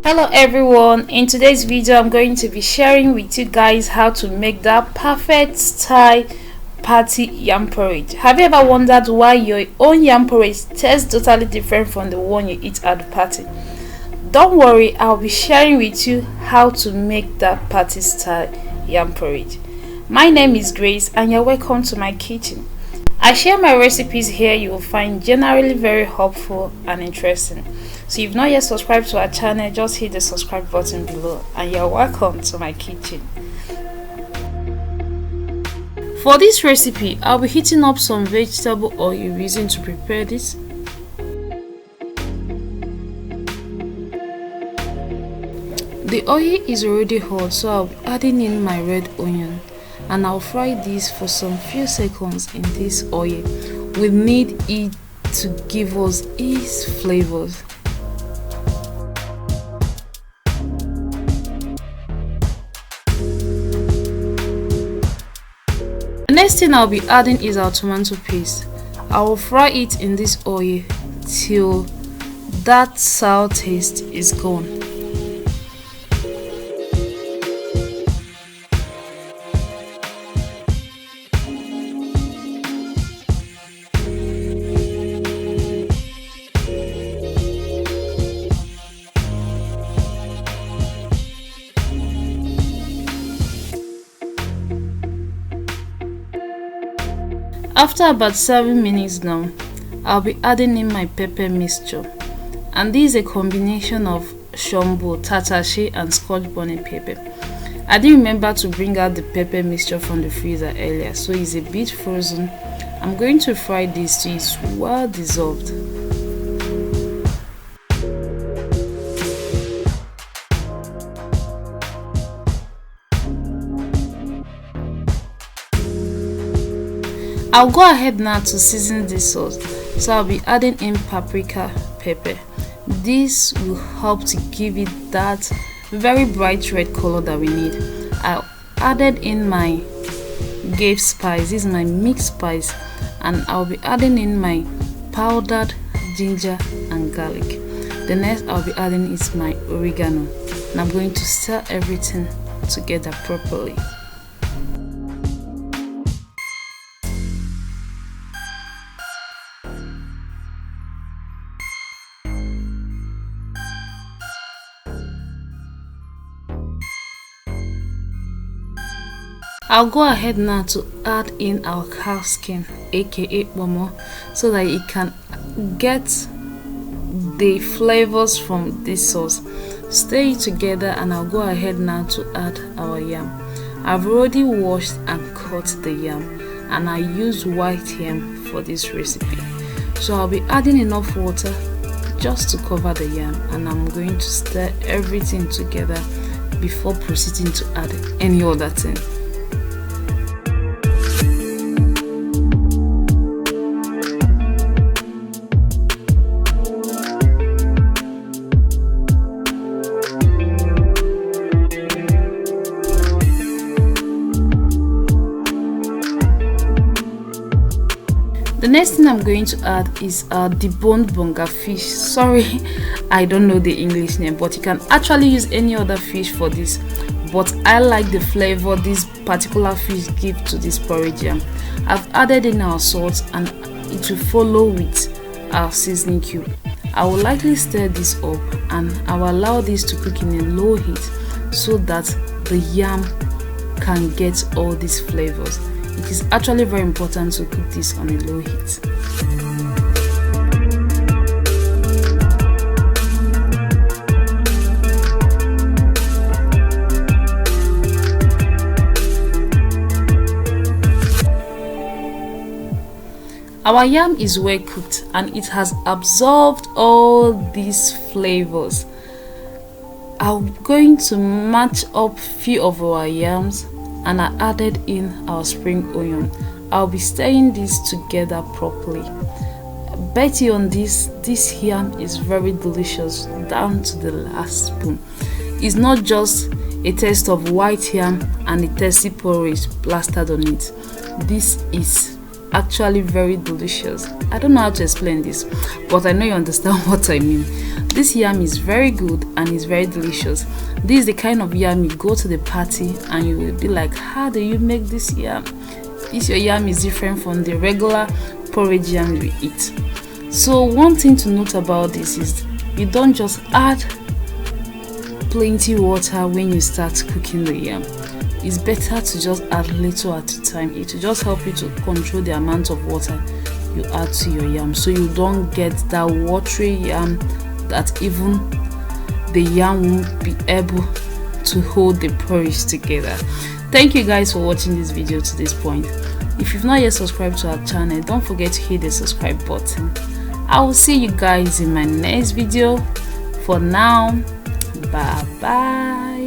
Hello everyone, in today's video I'm going to be sharing with you guys how to make that perfect style party yam porridge. Have you ever wondered why your own yam porridge tastes totally different from the one you eat at the party? Don't worry, I'll be sharing with you how to make that party style yam porridge. My name is Grace and you're welcome to my kitchen. I share my recipes here you will find generally very helpful and interesting. So if you've not yet subscribed to our channel, just hit the subscribe button below and you're welcome to my kitchen. For this recipe, I'll be heating up some vegetable oil using to prepare this. The oil is already hot, so I'll be adding in my red onion and I'll fry this for some few seconds in this oil. We need it to give us its flavors. The next thing I'll be adding is our tomato paste. I will fry it in this oil till that sour taste is gone. After about 7 minutes now, I'll be adding in my pepper mixture, and this is a combination of shombo, tatashi and scotch bonnet pepper. I didn't remember to bring out the pepper mixture from the freezer earlier, so it's a bit frozen. I'm going to fry this till it's well dissolved. I'll go ahead now to season this sauce, so I'll be adding in paprika pepper. This will help to give it that very bright red color that we need. I added in my gave spice, this is my mixed spice, and I'll be adding in my powdered ginger and garlic. The next I'll be adding is my oregano, and I'm going to stir everything together properly. I'll go ahead now to add in our cow skin, aka momo, so that it can get the flavors from this sauce. Stir it together and I'll go ahead now to add our yam. I've already washed and cut the yam, and I use white yam for this recipe. So I'll be adding enough water just to cover the yam, and I'm going to stir everything together before proceeding to add any other thing. The next thing I'm going to add is deboned bonga fish. Sorry, I don't know the English name, but you can actually use any other fish for this. But I like the flavor this particular fish gives to this porridge yam. I've added in our salt and it will follow with our seasoning cube. I will lightly stir this up and I will allow this to cook in a low heat so that the yam can get all these flavors. It is actually very important to cook this on a low heat. Our yam is well cooked and it has absorbed all these flavors. I'm going to match up few of our yams, and I added in our spring onion. I'll be stirring this together properly. Bet you on this yam is very delicious down to the last spoon. It's not just a taste of white yam and a tasty porridge plastered on it. This is actually very delicious. I don't know how to explain this, but I know you understand what I mean. This yam is very good and it's very delicious. This is the kind of yam you go to the party and you will be like, how do you make this yam? This your yam is different from the regular porridge yam we eat. So one thing to note about this is you don't just add plenty water when you start cooking the yam. It's better to just add little at a time. It will just help you to control the amount of water you add to your yam, so you don't get that watery yam that even the yam won't be able to hold the porridge together. Thank you guys for watching this video to this point. If you've not yet subscribed to our channel, don't forget to hit the subscribe button. I will see you guys in my next video. For now, bye bye.